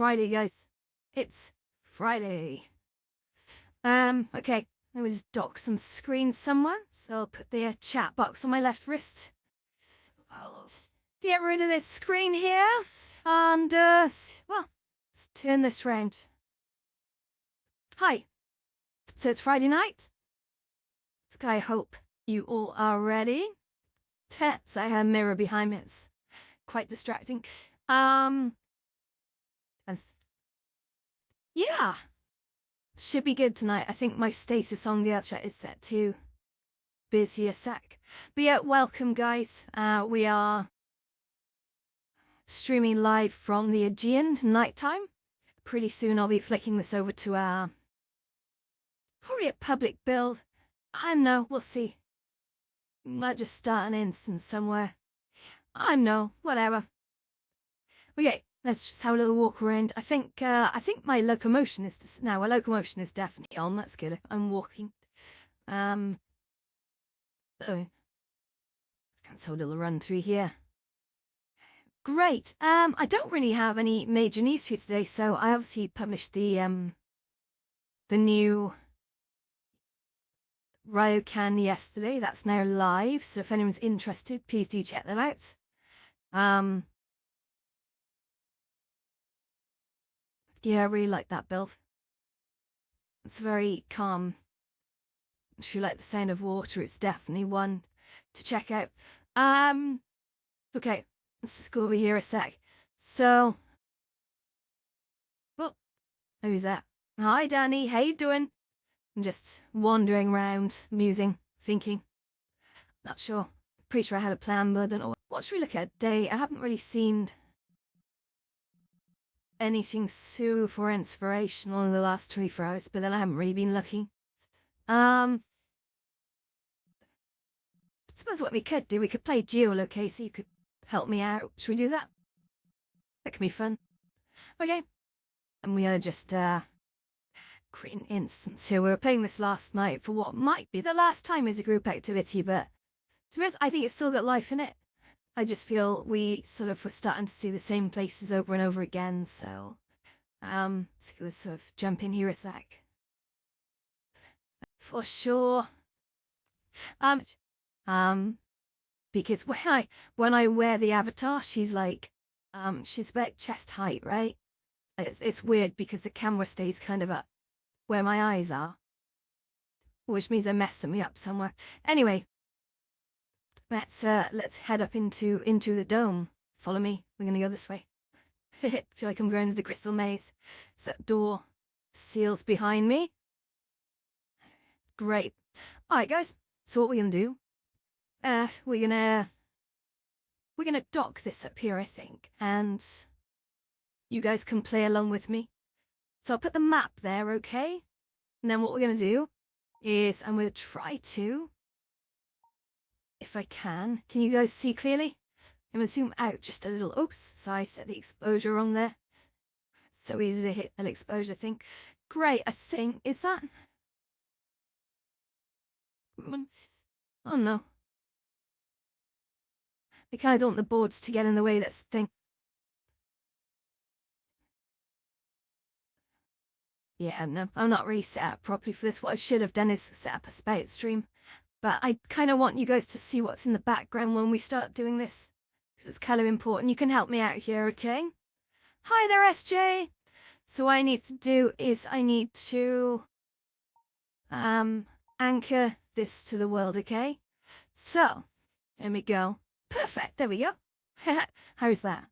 Friday, guys. It's Friday. Okay. Let me just dock some screens somewhere. So I'll put the chat box on my left wrist. I'll get rid of this screen here. And, well, let's turn this round. Hi. So it's Friday night. I hope you all are ready. So I have a mirror behind me. It's quite distracting. Yeah. Should be good tonight. I think my status on the chat is set to busy a sec. But yeah, welcome guys. We are streaming live from the Aegean nighttime. Pretty soon I'll be flicking this over to probably a public build. I don't know, we'll see. Might just start an instance somewhere. I don't know, whatever. Okay, let's just have a little walk around. I think my locomotion is just now. My locomotion is definitely on. That's good. I'm walking. Oh, can't a little run through here. Great. I don't really have any major news for you today, so I obviously published the new Fri-YAY yesterday. That's now live, so if anyone's interested, please do check that out. Yeah, I really like that build. It's very calm. If you like the sound of water, it's definitely one to check out. Okay, let's just go over here a sec. So, oh, who's that? Hi, Danny. How you doing? I'm just wandering around, musing, thinking. Not sure. Pretty sure I had a plan, but I don't know. What should we look at today? I haven't really seen anything super inspirational in the last 24 hours, but then I haven't really been looking. I suppose what we could do, we could play geolocate, so you could help me out. Should we do that? That could be fun. Okay. And we are just, create an instance here. We were playing this last night for what might be the last time as a group activity, but to be honest, I think it's still got life in it. I just feel we sort of were starting to see the same places over and over again, so let's sort of jump in here a sec. For sure. Because when I wear the avatar, she's like, she's about chest height, right? It's weird because the camera stays kind of up where my eyes are, which means they're messing me up somewhere. Anyway, let's head up into the dome. Follow me. We're gonna go this way. Feel like I'm going to the crystal maze. It's that door seals behind me. Great. All right, guys. So what we're gonna do? We're gonna dock this up here, I think, and you guys can play along with me. So I'll put the map there, okay? And then what we're gonna do is I'm gonna try to, if I can you guys see clearly? I'm gonna zoom out just a little. Oops, so I set the exposure wrong there. So easy to hit that exposure thing. Great, I think, is that? Oh no. I kind of don't want the boards to get in the way, that's the thing. Yeah, no, I'm not really set up properly for this. What I should have done is set up a spout stream. But I kind of want you guys to see what's in the background when we start doing this. Because it's kind of important. You can help me out here, okay? Hi there, SJ! So what I need to do is I need to anchor this to the world, okay? So, there we go. Perfect, there we go. How's that?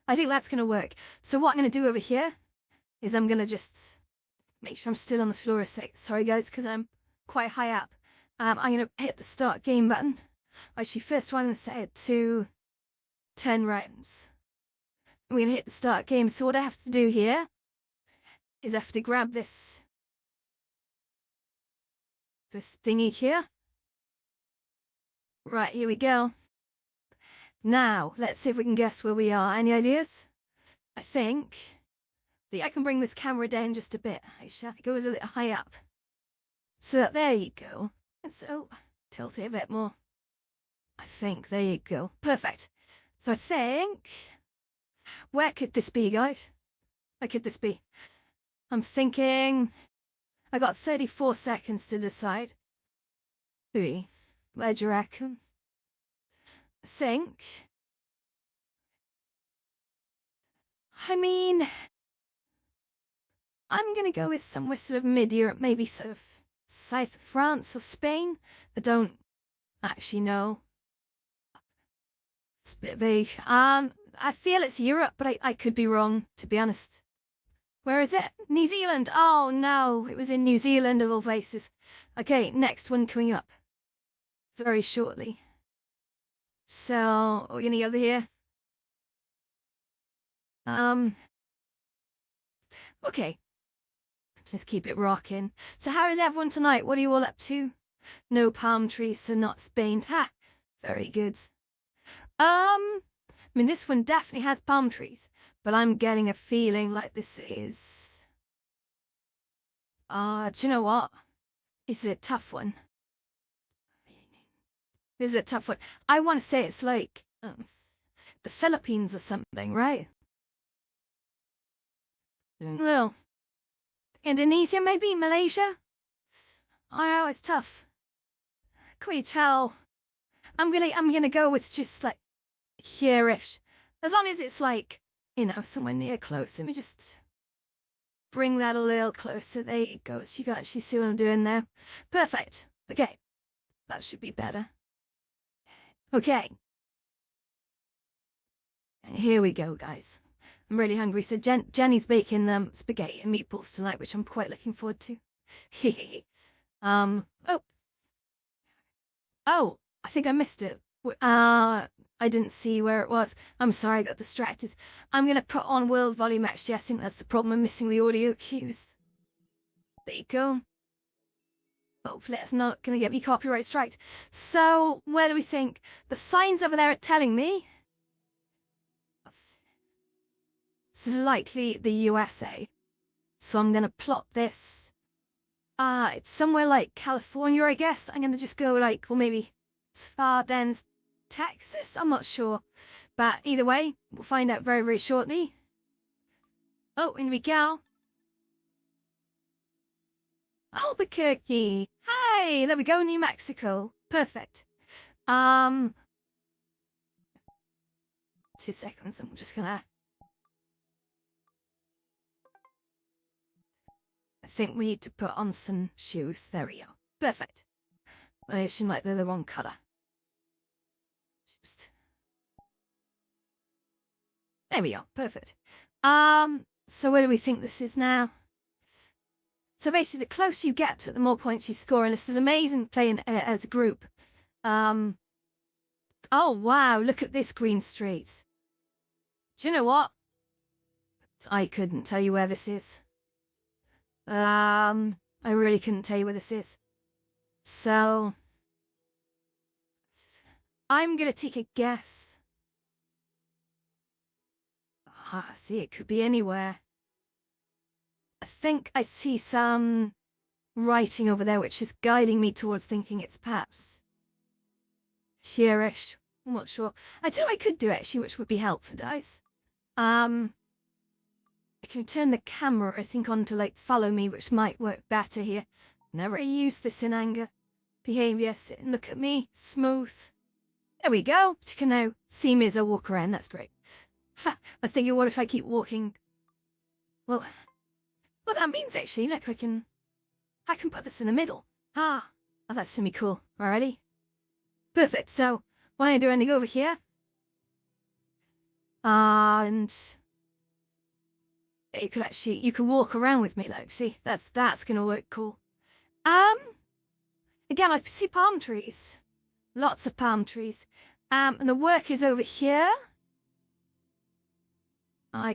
I think that's going to work. So what I'm going to do over here is I'm going to just make sure I'm still on the floor a sec. Sorry guys, because I'm quite high up. I'm going to hit the start game button. Actually, first one I'm going to set it to 10 rounds. We're going to hit the start game. So what I have to do here is I have to grab this thingy here. Right, here we go. Now, let's see if we can guess where we are. Any ideas? I think I can bring this camera down just a bit. It goes a little high up. So there you go. So, tilt it a bit more. I think, there you go. Perfect. So I think, where could this be, guys? Where could this be? I'm thinking... I got 34 seconds to decide. Where do you reckon? Think... I mean... I'm gonna go with somewhere sort of mid-Europe, maybe sort of south of France or Spain. I don't actually know. It's a bit vague. I feel it's Europe, but I could be wrong, to be honest. Where is it? New Zealand! Oh no, it was in New Zealand of all places. Okay, next one coming up. Very shortly. So, we're gonna go over here. Okay. Let's keep it rocking. So how is everyone tonight? What are you all up to? No palm trees, so not Spain. Ha! Very good. I mean, this one definitely has palm trees, but I'm getting a feeling like this is... do you know what? This is a tough one. This is a tough one. I want to say it's like the Philippines or something, right? Well, Indonesia, maybe Malaysia. I know it's tough. Can we tell? I'm gonna go with just like here-ish, as long as it's like, you know, somewhere near close. Let me just bring that a little closer. There you go. So you can actually see what I'm doing there. Perfect. Okay, that should be better. Okay. And here we go, guys. I'm really hungry, so Jenny's baking spaghetti and meatballs tonight, which I'm quite looking forward to. Oh, I think I missed it. I didn't see where it was. I'm sorry, I got distracted. I'm gonna put on world volume, actually. I think that's the problem. I'm missing the audio cues. There you go. Hopefully it's not gonna get me copyright striked. So, where do we think? The signs over there are telling me this is likely the USA. So I'm gonna plot this. It's somewhere like California, I guess. I'm gonna just go like, well, maybe as far then as Texas. I'm not sure. But either way, we'll find out very, very shortly. Oh, in we go. Albuquerque. Hey, there we go, New Mexico. Perfect. 2 seconds, I'm just gonna... I think we need to put on some shoes. There we go. Perfect. I seem like they're the wrong colour. Just... There we go. Perfect. So where do we think this is now? So basically, the closer you get to it, the more points you score. And this is amazing playing as a group. Oh, wow. Look at this green street. Do you know what? I couldn't tell you where this is. I really couldn't tell you where this is. So... I'm gonna take a guess. See, it could be anywhere. I think I see some writing over there which is guiding me towards thinking it's perhaps here-ish. I'm not sure. I don't know, I could do it actually, which would be helpful, guys. I can turn the camera, I think, on to like follow me, which might work better here. Never use this in anger. Behaviour, sit and look at me, smooth. There we go. You can now see me as I walk around, that's great. I was thinking, what if I keep walking? Well, what that means actually, look, I can put this in the middle. Oh, that's gonna be cool. Alrighty. Perfect, so what I do, I go over here. And you can walk around with me, like, see, that's gonna work cool. Again, I see palm trees. Lots of palm trees. And the work is over here.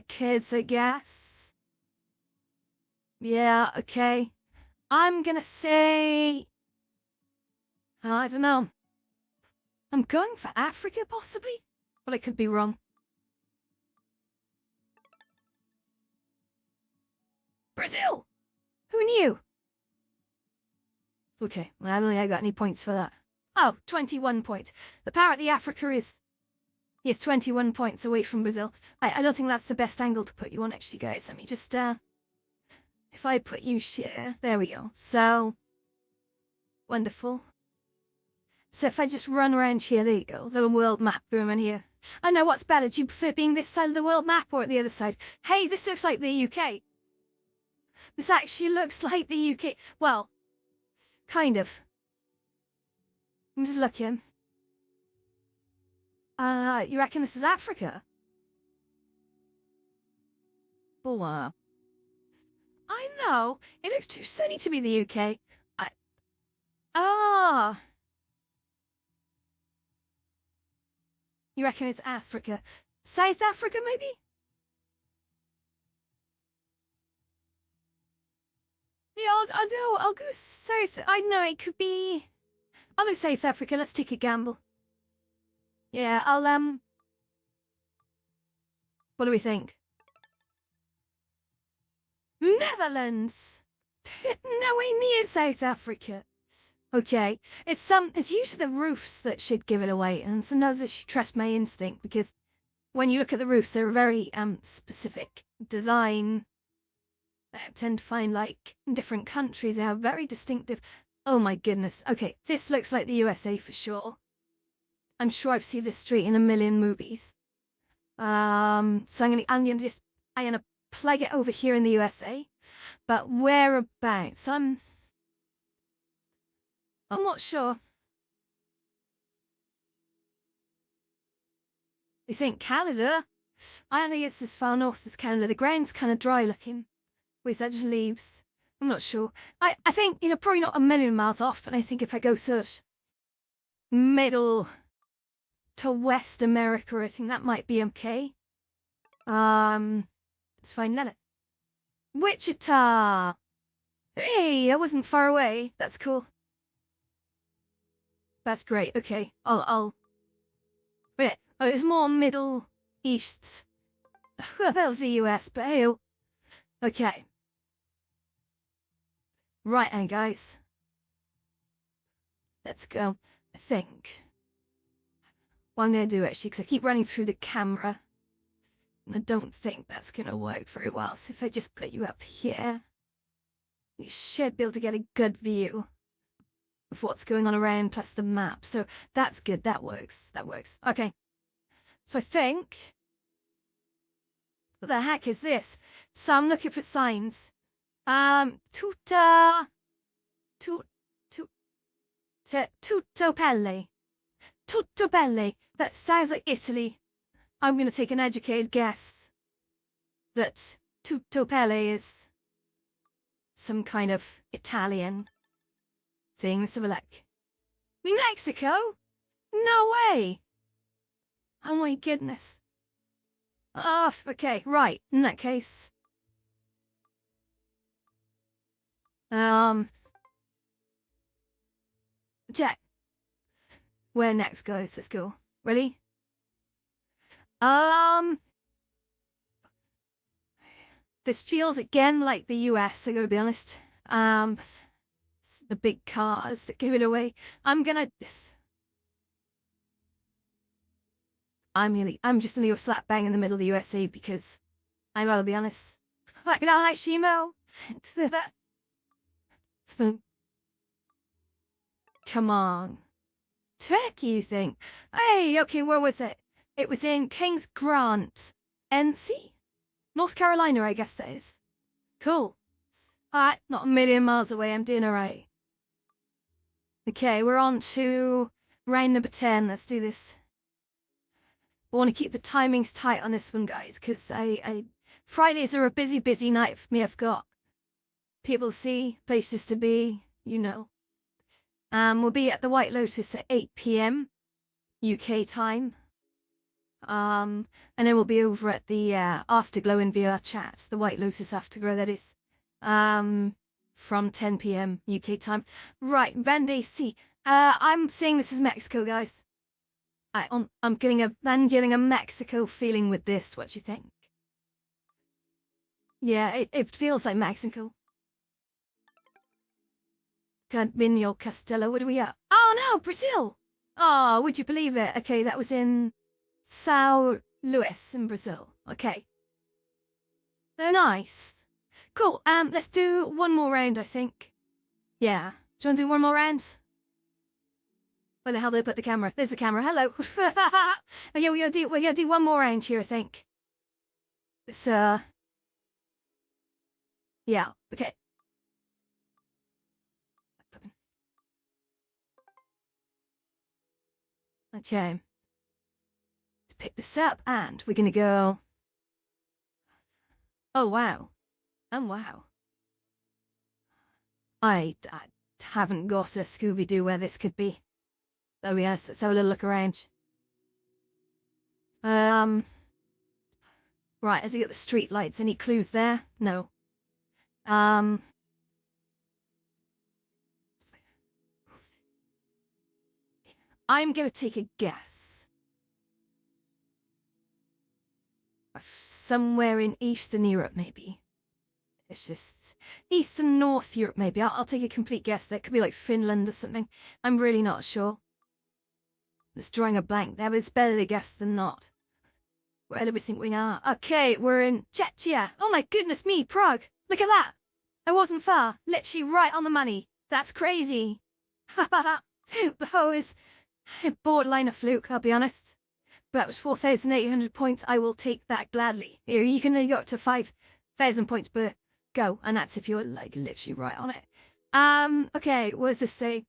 Kids, I guess. Yeah, okay. I'm gonna say... I don't know. I'm going for Africa, possibly? But I could be wrong. Brazil! Who knew? Okay, well, I don't think I got any points for that. Oh, 21 points. Apparently Africa is... He is 21 points away from Brazil. I don't think that's the best angle to put you on, actually, guys. Let me just, if I put you here, there we go. So, wonderful. So if I just run around here, there you go, the world map boom in here. I know, what's better, do you prefer being this side of the world map or the other side? Hey, this looks like the UK. This actually looks like the UK. Well, kind of. I'm just looking. You reckon this is Africa? Boah. I know, it looks too sunny to be the UK. You reckon it's Africa? South Africa, maybe? Yeah, I'll go south. I know, it could be... I'll go South Africa, let's take a gamble. Yeah, what do we think? Netherlands! Nowhere near South Africa. Okay, it's usually the roofs that should give it away, and sometimes I should trust my instinct, because when you look at the roofs, they're very, specific design. I tend to find, like, in different countries, they have very distinctive... Oh my goodness, okay, this looks like the USA for sure. I'm sure I've seen this street in a million movies. So I'm gonna plug it over here in the USA, but whereabouts? I'm not sure. You think Canada? I don't think it's as far north as Canada. The ground's kind of dry looking. Where's that just leaves? I'm not sure. I think, probably not a million miles off, but I think if I go sort of middle to West America, I think that might be okay. Let's find Leonard. Wichita! Hey, I wasn't far away. That's cool. That's great. Okay, I'll... Wait, oh, it's more Middle East. That was the US, but hey, okay. Right then, guys. Let's go. I think. What I'm going to do, actually, because I keep running through the camera, and I don't think that's going to work very well. So if I just put you up here, you should be able to get a good view of what's going on around, plus the map. So that's good. That works. That works. Okay. So I think... What the heck is this? So I'm looking for signs. Tutopelle. Tutopelle. That sounds like Italy. I'm going to take an educated guess that Tutopelle is some kind of Italian thing. Let's have a look. New Mexico? No way. Oh my goodness. Oh, okay, right. In that case. Check. Where next, guys? Let's go. Ready? This feels again like the US, I gotta be honest. It's the big cars that give it away. I'm just gonna go slap bang in the middle of the USA because I'd rather be honest. Like an Shimo. Come on. Turkey, you think? Hey, okay, where was it? It was in Kings Grant, NC? North Carolina, I guess that is. Cool. Alright, not a million miles away, I'm doing alright. Okay, we're on to round number 10, let's do this. I want to keep the timings tight on this one, guys, because Fridays are a busy, busy night for me. I've got people to see, places to be, you know. We'll be at the White Lotus at 8 PM UK time. And then we'll be over at the Afterglow in VR chat, the White Lotus Afterglow, that is. From 10 PM UK time. Right, Vendée C. I'm saying this is Mexico, guys. I'm getting a Mexico feeling with this. What do you think? Yeah, it feels like Mexico. Camino Castelo, what are we at? Oh no, Brazil! Oh, would you believe it? Okay, that was in São Luís in Brazil. Okay. They're nice. Cool. Let's do one more round, I think. Yeah. Do you want to do one more round? Where the hell did I put the camera? There's the camera. Hello. Yeah, we're gonna do one more round here, I think. It's, yeah, okay. Okay. Let's pick this up, and we're gonna go... Oh, wow. Wow. I haven't got a Scooby-Doo where this could be. Oh yes, let's have a little look around. Right, has he got the street lights? Any clues there? No. I'm gonna take a guess. Somewhere in Eastern Europe, maybe. It's just Eastern North Europe, maybe. I'll take a complete guess. That could be like Finland or something. I'm really not sure. Just drawing a blank there, but it's better to guess than not. Where do we think we are? Okay, we're in Czechia. Oh my goodness me, Prague. Look at that. I wasn't far. Literally right on the money. That's crazy. Oh, is borderline a fluke, I'll be honest. But with 4,800 points, I will take that gladly. Here, you can only go up to 5,000 points per go, and that's if you're like literally right on it. Okay, what does this say?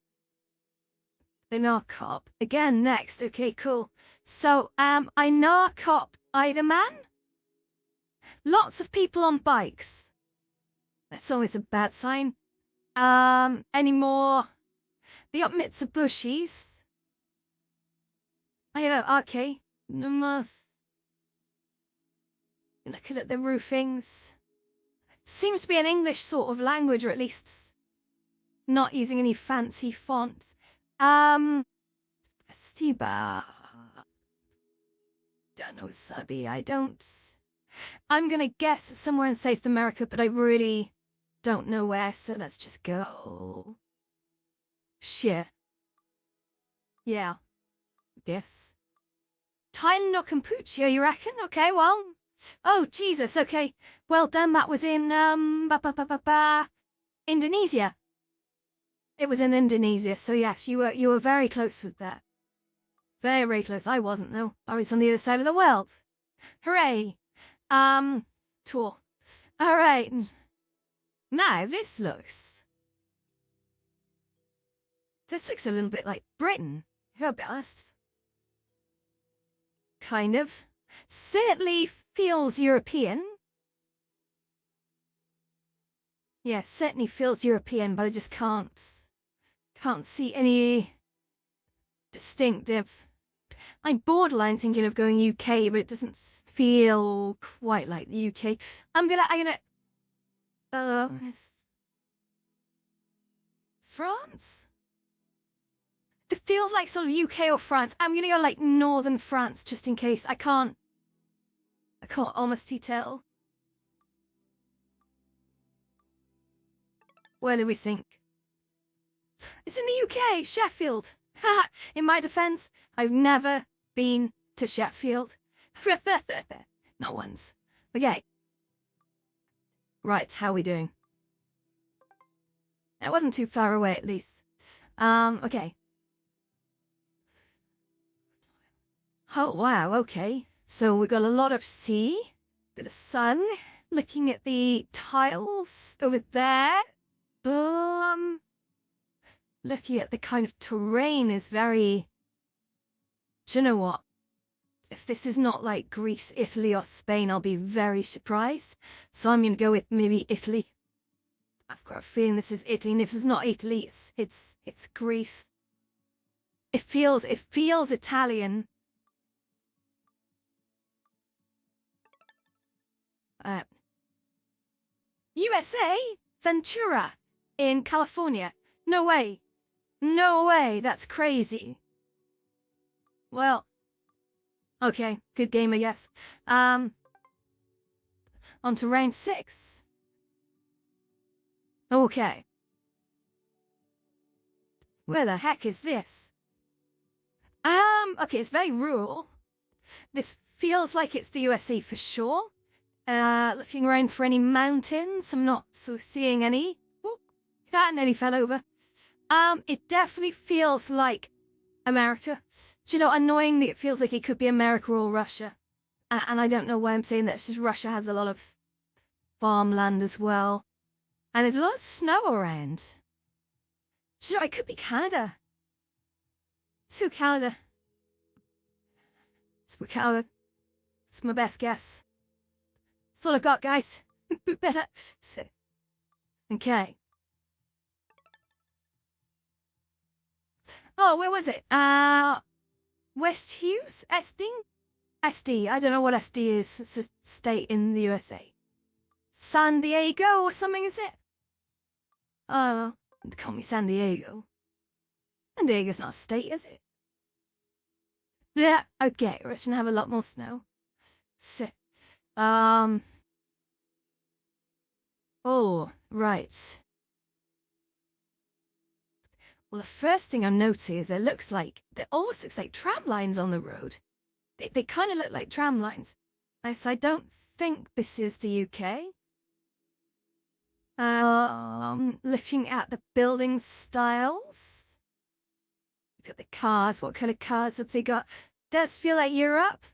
The Narcop. Again, next. Okay, cool. So, I Narcop Eiderman? Lots of people on bikes. That's always a bad sign. Any more? The Mitsubishis? I don't know, okay. Looking at the roofings. Seems to be an English sort of language, or at least not using any fancy fonts. Stiba. Don't know, Sabi, I don't. I'm gonna guess somewhere in South America, but I really don't know where, so let's just go. Shit. Yeah. Guess. Thailand or Cambodia, you reckon? Okay, well. Oh, Jesus, okay. Well done, that was in, Indonesia. It was in Indonesia, so yes, you were very close with that. Very, very close. I wasn't, though. I was on the other side of the world. Hooray. Tour. Alright. Now, this looks a little bit like Britain. You're best. Kind of. Certainly feels European. Yeah, certainly feels European, but I just can't see any distinctive. I'm borderline thinking of going UK, but it doesn't feel quite like the UK. I'm gonna France? It feels like sort of UK or France. I'm gonna go like northern France just in case. I can't honestly tell. Where do we think? It's in the UK, Sheffield. In my defense, I've never been to Sheffield. Not once. Okay. Right, how are we doing? It wasn't too far away, at least. Okay. Oh, wow, okay. So we got a lot of sea, bit of sun, looking at the tiles over there. Looking at the kind of terrain is very... Do you know what? If this is not like Greece, Italy, or Spain, I'll be very surprised. So I'm going to go with maybe Italy. I've got a feeling this is Italy, and if it's not Italy, it's Greece. It feels Italian. USA? Ventura in California. No way. No way, that's crazy. Well, okay, good game, I guess. On to round 6. Okay. Where the heck is this? Okay, it's very rural. This feels like it's the USA for sure. Looking around for any mountains, I'm not so seeing any. Whoop, that nearly fell over. It definitely feels like America. Do you know, annoyingly, it feels like it could be America or Russia. And I don't know why I'm saying that. It's just Russia has a lot of farmland as well. And there's a lot of snow around. Do you know, it could be Canada. To Canada. Canada. It's my best guess. That's all I've got, guys. Better. Okay. Oh, where was it? West Hughes? SD? SD. I don't know what SD is. It's a state in the USA. San Diego or something, is it? Oh, call me San Diego. San Diego's not a state, is it? Yeah, okay, we're gonna have a lot more snow. Oh, right. Well, the first thing I'm noticing is there almost looks like tram lines on the road. They kind of look like tram lines. I don't think this is the UK. Looking at the building styles. Look at the cars. What kind of cars have they got? Does feel like Europe.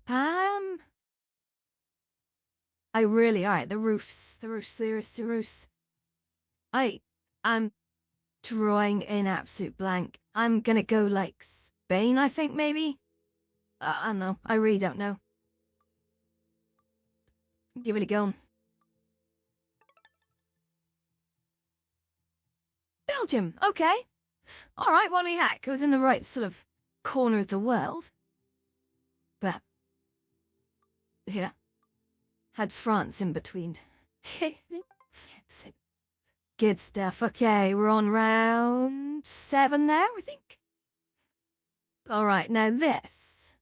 Alright, the roofs. I'm drawing an absolute blank. I'm gonna go like Spain, I think, maybe? I don't know. I really don't know. Give it a go. Belgium, okay. Alright, what do we hack? It was in the right sort of corner of the world. But, yeah. Had France in between. Good stuff. Okay, we're on round 7 now, I think. Alright, now this.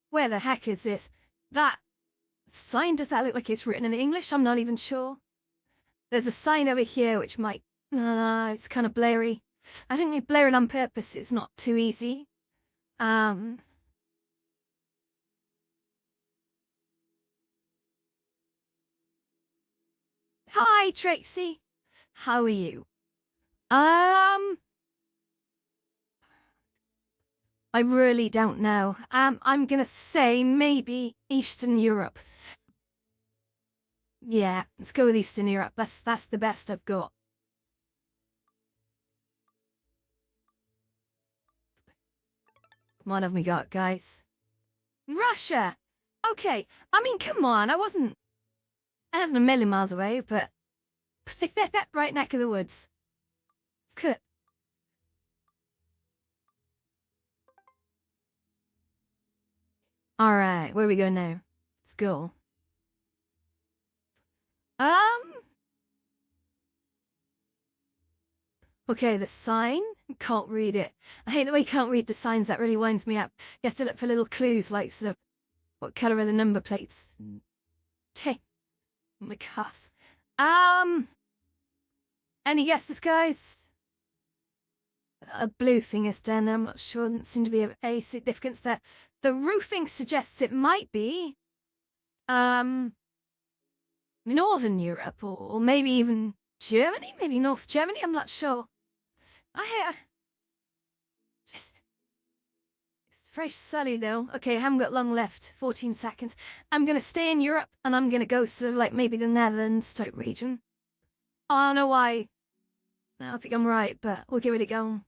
Where the heck is this? That sign, does that look like it's written in English? I'm not even sure. There's a sign over here which might... No, it's kind of blurry. I think they blur it on purpose. It's not too easy. Hi, Trixie. How are you? I really don't know. I'm gonna say maybe Eastern Europe. Yeah, let's go with Eastern Europe. That's the best I've got. What have we got, guys? Russia! Okay, I mean, come on, I wasn't a million miles away, but right neck of the woods. Good. Alright, where are we going now? Let's go. Okay, the sign. Can't read it. I hate the way you can't read the signs. That really winds me up. You have to look for little clues, like sort of what colour are the number plates. Oh my gosh. Any guesses, guys? A blue thing is down there. I'm not sure. Doesn't seem to be of a significance there. The roofing suggests it might be Northern Europe or maybe even Germany, maybe North Germany. I'm not sure. It's very sunny though. Okay, I haven't got long left. 14 seconds. I'm gonna stay in Europe and I'm gonna go sort of like maybe the Netherlands type region. I don't know why. I don't think I'm right, but we'll give it a go.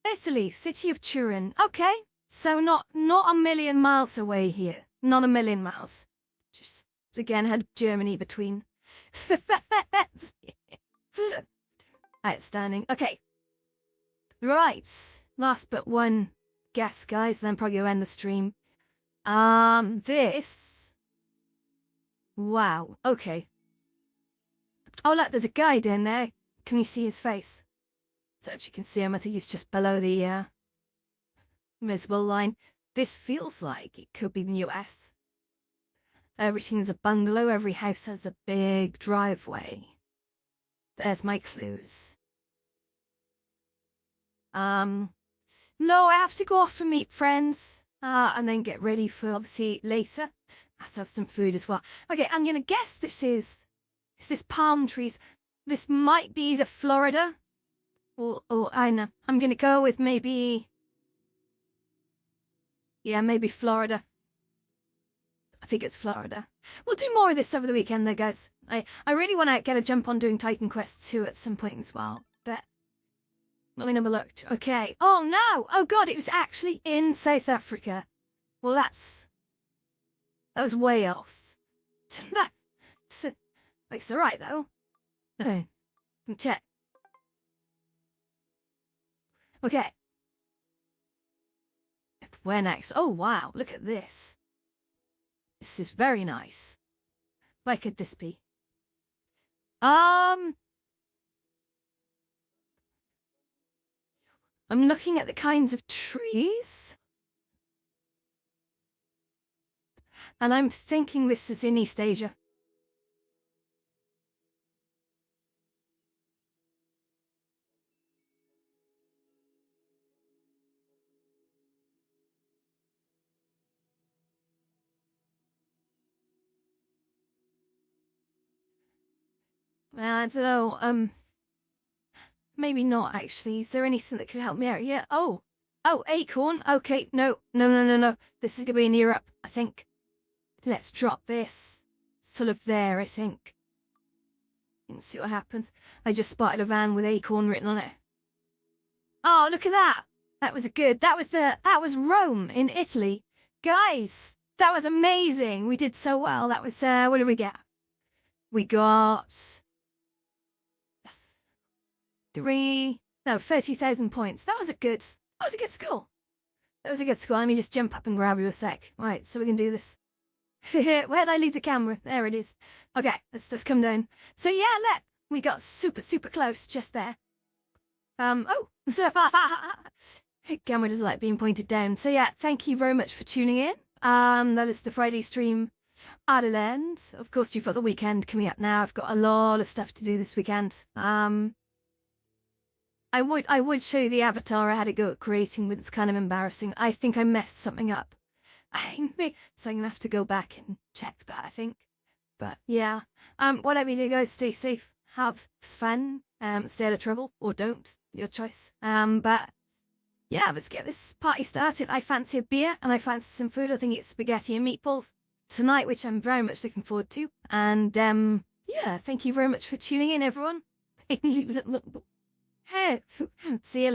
Italy, city of Turin. Okay, so not a million miles away here. Not a million miles. Just again had Germany between. Outstanding. Okay. Right. Last but one guess, guys. Then probably go end the stream. This. Wow. Okay. Oh, look, there's a guy down there. Can you see his face? So if you can see him, I think he's just below the visible line. This feels like it could be the US. Everything's a bungalow. Every house has a big driveway. There's my clues. No, I have to go off and meet friends. And then get ready for, obviously, later. Let's have some food as well. Okay, I'm gonna guess it's this palm trees. This might be the Florida. Or I know. I'm gonna go with maybe... Yeah, maybe Florida. I think it's Florida. We'll do more of this over the weekend though, guys. I really want to get a jump on doing Titan Quest 2 at some point as well. But let me never looked. Okay. Oh no! Oh god, it was actually in South Africa. Well, that was Wales. It's alright though. Okay. Check. Okay. Where next? Oh wow, look at this. This is very nice. Where could this be? I'm looking at the kinds of trees. And I'm thinking this is in East Asia. Well, I don't know, maybe not actually. Is there anything that could help me out here? Oh, acorn. Okay, no. This is gonna be in Europe, I think. Let's drop this sort of there, I think. And see what happens. I just spotted a van with acorn written on it. Oh, look at that. That was that was Rome in Italy. Guys, that was amazing. We did so well. That was, what did we get? We got 30,000 points. That was a good score. Let me just jump up and grab you a sec. Right, so we can do this. Where'd I leave the camera? There it is. Okay, let's come down. So yeah, we got super close just there. Oh. Camera doesn't like being pointed down. So yeah, thank you very much for tuning in. That is the Friday stream at an end. Of course, you've got the weekend coming up now. I've got a lot of stuff to do this weekend. I would show you the avatar I had to go at creating, but it's kind of embarrassing. I think I messed something up. So I'm gonna have to go back and check that, I think. But yeah, whatever you do, guys, stay safe, have fun, stay out of trouble, or don't, your choice. But yeah, let's get this party started. I fancy a beer, and I fancy some food. I think it's spaghetti and meatballs tonight, which I'm very much looking forward to. And yeah, thank you very much for tuning in, everyone. Hey, see you later.